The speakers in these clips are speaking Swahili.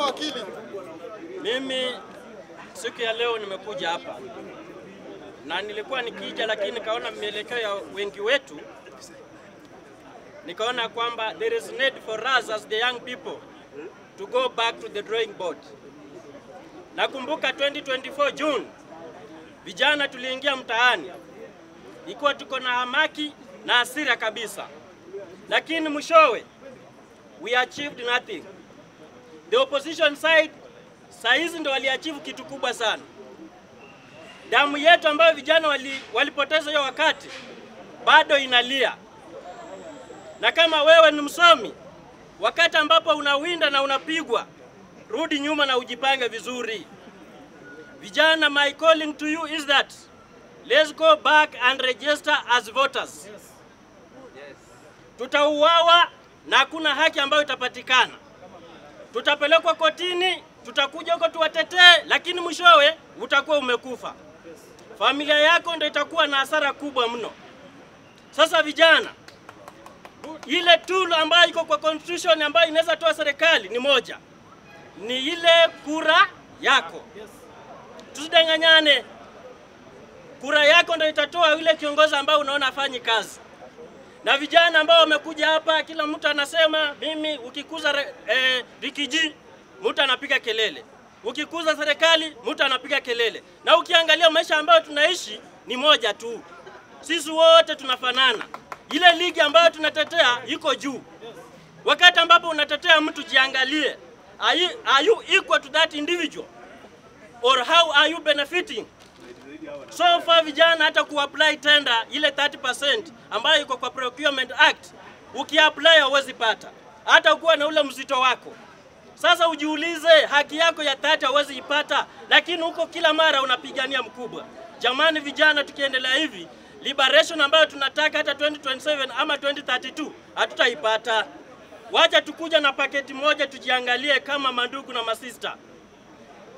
wakili. Mimi siku ya leo nimekuja hapa na nilikuwa nikija, lakini nikaona mielekeo ya wengi wetu, nikaona kwamba there is need for us as the young people to go back to the drawing board. Nakumbuka 2024 June, vijana tuliingia mtaani ikiwa tuko na hamaki na hasira kabisa, lakini mwishowe we achieved nothing. The opposition side saizi ndo waliachieve kitu kubwa sana. Damu yetu ambayo vijana walipoteza hiyo wakati bado inalia. Na kama wewe ni msomi, wakati ambapo unawinda na unapigwa, rudi nyuma na ujipange vizuri. Vijana, my calling to you is that let's go back and register as voters. Tutauawa na hakuna haki ambayo itapatikana. Tutapelekwa kotini, tutakuja huko tuwatetee, lakini mwishowe utakuwa umekufa. Familia yako ndio itakuwa na hasara kubwa mno. Sasa vijana, ile tool ambayo iko kwa constitution ambayo inaweza toa serikali ni moja. Ni ile kura yako. Tusidanganyane. Kura yako ndio itatoa yule kiongozi ambao unaona afanyi kazi. Na vijana ambao wamekuja hapa, kila mtu anasema mimi ukikuza Rikiji, mtu anapiga kelele. Ukikuza serikali, mtu anapiga kelele. Na ukiangalia maisha ambayo tunaishi ni moja tu. Sisi wote tunafanana. Ile ligi ambayo tunatetea iko juu. Wakati ambapo unatetea mtu, jiangalie. Are you equal to that individual? Or how are you benefiting? So far vijana hata kuapply tender ile 30% ambayo iko kwa Procurement Act, ukiapply hauwezi pata. Hata ukuwa na ule mzito wako. Sasa ujiulize, haki yako ya 30 hauwezi ipata, lakini huko kila mara unapigania mkubwa. Jamani vijana, tukiendelea hivi, liberation ambayo tunataka hata 2027 ama 2032 hatutaipata. Wacha tukuja na paketi moja, tujiangalie kama mandugu na masista.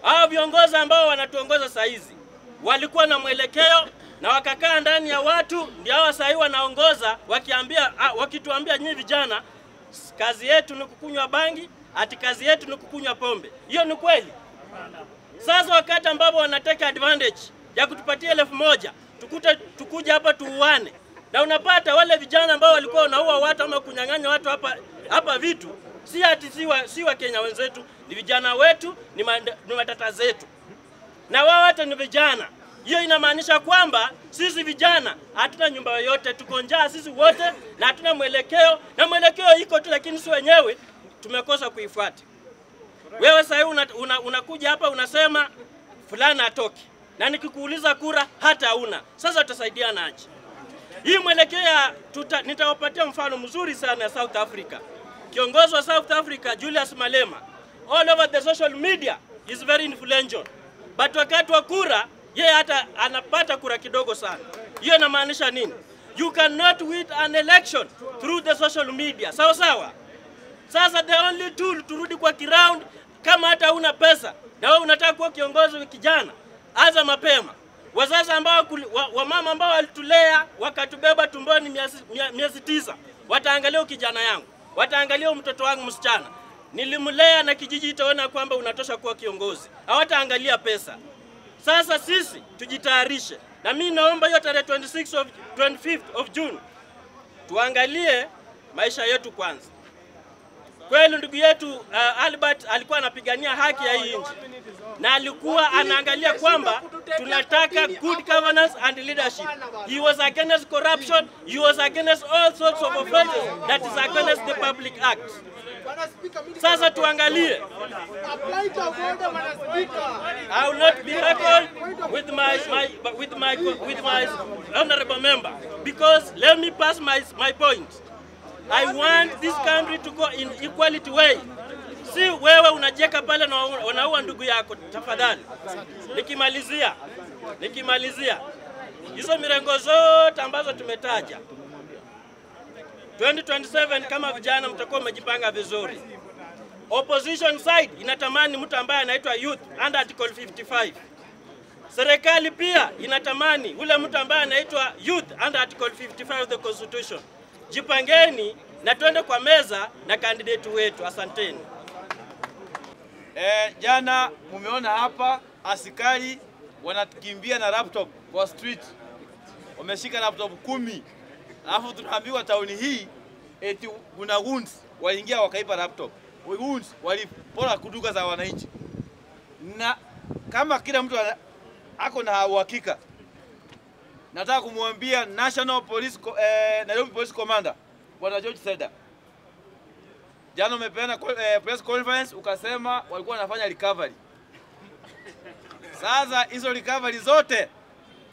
Hao viongozi ambao wanatuongoza saizi walikuwa na mwelekeo na wakakaa ndani ya watu, ndio hao sasa wanaongoza wakituambia nyinyi vijana kazi yetu ni kukunywa bangi, ati kazi yetu ni kukunywa pombe. Hiyo ni kweli? Sasa wakati ambapo wanateka advantage ya kutupatia 1000, tukuja hapa tuuane. Na unapata wale vijana ambao walikuwa wanaua watu ama kunyang'anya watu hapa vitu, si ati si wa Kenya wenzetu, ni vijana wetu, ni matata zetu. Na wao hata ni vijana. Hiyo inamaanisha kwamba sisi vijana hatuna nyumba yoyote, tuko njaa sisi wote na hatuna mwelekeo. Na mwelekeo iko tu, lakini si wenyewe tumekosa kuifuata. Wewe sasa unakuja hapa unasema fulani atoke. Na nikikuuliza kura hata una. Sasa tutasaidiana aje? Hii mwelekeo nitawapatia mfano mzuri sana ya South Africa. Kiongozi wa South Africa Julius Malema, all over the social media is very influential. But wakati wa kura, yeye hata anapata kura kidogo sana. Hiyo inamaanisha nini? You cannot win an election through the social media. Sawa sawa? Sasa the only tool turudi kwa ground, kama hata una pesa na wewe unataka kuwa kiongozi wa kijana, anza mapema. Wazazi ambao wamama ambao walitulea wakatubeba tumboni miezi 9, wataangalia kijana yangu, wataangalia mtoto wangu msichana. Nilimlea na kijiji itaona kwamba unatosha kuwa kiongozi. Hawataangalia pesa. Sasa sisi tujitayarishe. Na mimi naomba hiyo tarehe 25th of June tuangalie maisha yetu kwanza. Kweli ndugu yetu Albert alikuwa anapigania haki ya hii nchi. Na alikuwa anaangalia kwamba tunataka good governance and leadership. He was against corruption, he was against all sorts of offenses that is against the Public Act. Sasa tuangalie. I will not be heckled with my honorable member, because let me pass my point. I want this country to go in equality way. Si wewe unajeka pale na wanaua ndugu yako, tafadhali. Nikimalizia. Hizo mirengo zote ambazo tumetaja. 2027 kama vijana mtakuwa mmejipanga vizuri. Opposition side inatamani mtu ambaye anaitwa youth under article 55. Serikali pia inatamani ule mtu ambaye anaitwa youth under article 55 of the constitution. Jipangeni na twende kwa meza na candidate wetu. Asanteni. Jana mumeona hapa askari wanakimbia na laptop kwa street. Wameshika laptop 10. Alafu tunaambiwa tauni hii eti kuna goons waingia wakaiba laptop. Goons walipora kuduka za wananchi. Na kama kila mtu ako na uhakika, nataka kumwambia National Police Nairobi Police Commander Bwana George Seda, jana umepeana press conference ukasema walikuwa wanafanya recovery. Sasa hizo recovery zote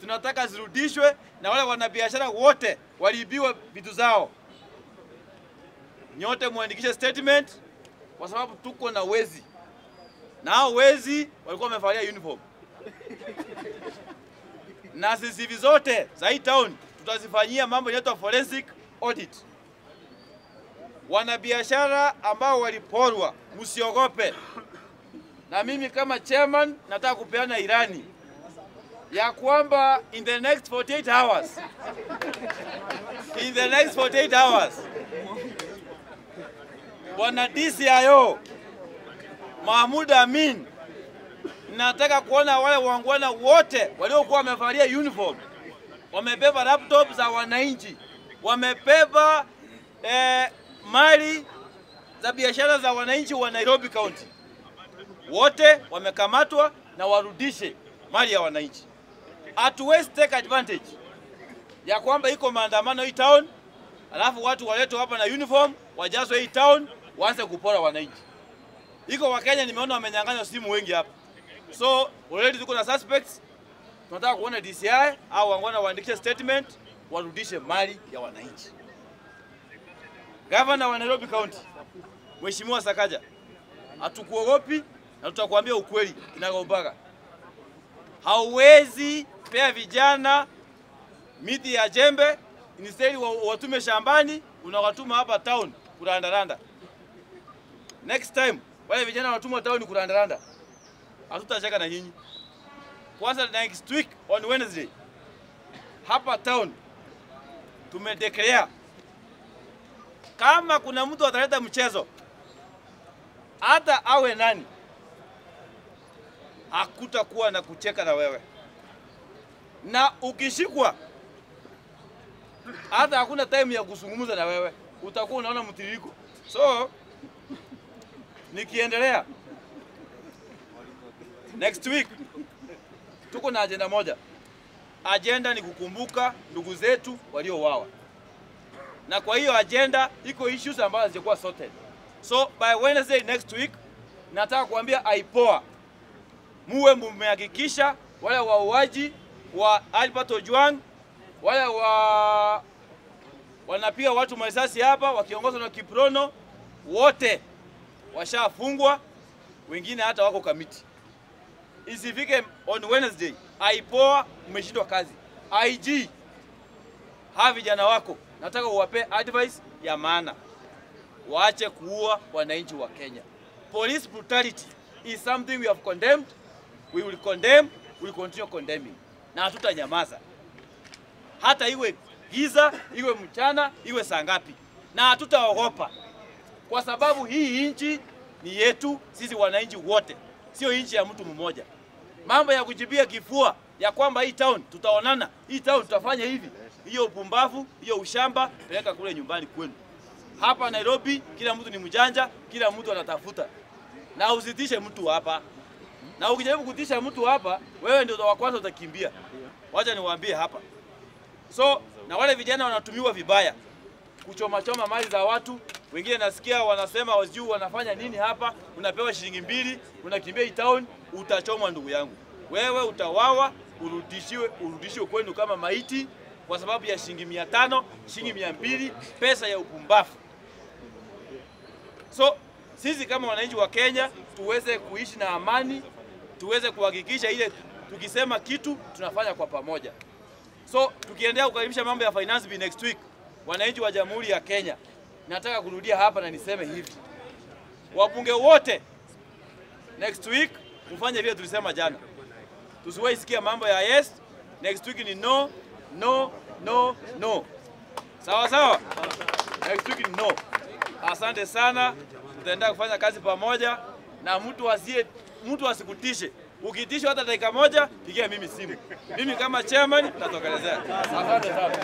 tunataka zirudishwe, na wale wanabiashara wote waliibiwa vitu zao, nyote muandikishe statement, kwa sababu tuko na wezi, na hao wezi walikuwa wamevalia uniform. Na CCTV zote za hii town tutazifanyia mambo inaitwa forensic audit. Wanabiashara ambao waliporwa, msiogope. Na mimi kama chairman nataka kupeana irani ya kwamba in the next 48 hours Bwana DCIO Mahmoud Amin, nataka kuona wale wangwana wote waliokuwa wamevalia uniform, wamebeba laptop za wananchi, wamebeba mali za biashara za wananchi wa Nairobi County, wote wamekamatwa na warudishe mali ya wananchi. Hatuwezi take advantage ya kwamba iko maandamano hii town, alafu watu waletwe hapa na uniform wajazwe hii town waanze kupora wananchi. Iko Wakenya nimeona wamenyang'anywa simu wengi hapa. So already tuko na suspects. Tunataka kuona DCI au wangwana waandikishe statement warudishe mali ya wananchi. Governor wa Nairobi County Mheshimiwa Sakaja, hatukuogopi na tutakwambia ukweli kinagaubaga. Hauwezi pea vijana miti ya jembe, instead watume shambani, unawatuma hapa town kurandaranda. Next time wale vijana watumwa town kurandaranda, hatutacheka na nyinyi. Kwanza next week on Wednesday hapa town tumedeclare kama kuna mtu ataleta mchezo, hata awe nani, hakutakuwa na kucheka na wewe. Na ukishikwa, hata hakuna time ya kuzungumza na wewe, utakuwa unaona mtiririko. So nikiendelea, next week tuko na agenda moja. Agenda ni kukumbuka ndugu zetu waliouawa. Na kwa hiyo agenda iko issues ambazo zitakuwa sorted. So by Wednesday next week nataka kuambia IPOA muwe mmehakikisha wale wauaji wa Albert Ojwang, wale wanapiga watu risasi hapa wakiongozwa na Kiprono, wote washafungwa, wengine hata wako kamiti. Isifike on Wednesday IPOA mmeshindwa kazi. IG hawa vijana wako nataka uwape advice ya maana, waache kuua wananchi wa Kenya. Police brutality is something we have condemned, we will condemn, we will continue condemning, na hatutanyamaza hata iwe giza, iwe mchana, iwe saa ngapi, na hatutaogopa, kwa sababu hii nchi ni yetu sisi wananchi wote, sio nchi ya mtu mmoja. Mambo ya kujibia kifua ya kwamba hii town tutaonana, hii town tutafanya hivi, hiyo upumbavu, hiyo ushamba, peleka kule nyumbani kwenu. Hapa Nairobi kila mtu ni mjanja, kila mtu anatafuta. Na usitishe mtu hapa. Na ukijaribu kutisha mtu hapa, wewe ndio wa kwanza utakimbia. Wacha niwaambie hapa. So, na wale vijana wanatumiwa vibaya, kuchoma mali za watu. Wengine nasikia wanasema wajuu wanafanya nini hapa, unapewa shilingi 2, unakimbia hii town, utachomwa ndugu yangu. Wewe utawawa, urudishiwe kwenu kama maiti kwa sababu ya shilingi 500, shilingi 200, pesa ya upumbavu. So, sisi kama wananchi wa Kenya tuweze kuishi na amani, tuweze kuhakikisha ile tukisema kitu tunafanya kwa pamoja. So, tukiendelea kukaribisha mambo ya finance bill next week, wananchi wa Jamhuri ya Kenya, nataka kurudia hapa na niseme hivi. Wabunge wote next week mfanye vile tulisema jana. Tusiwahi sikia mambo ya yes, next week ni no, no, no, no. Sawa sawa? Next week ni no. Asante sana. Tutaendelea kufanya kazi pamoja. na mtu asikutishe. Ukitishwa hata dakika moja, pigia mimi simu. Mimi kama chairman natokelezea. Asante sana.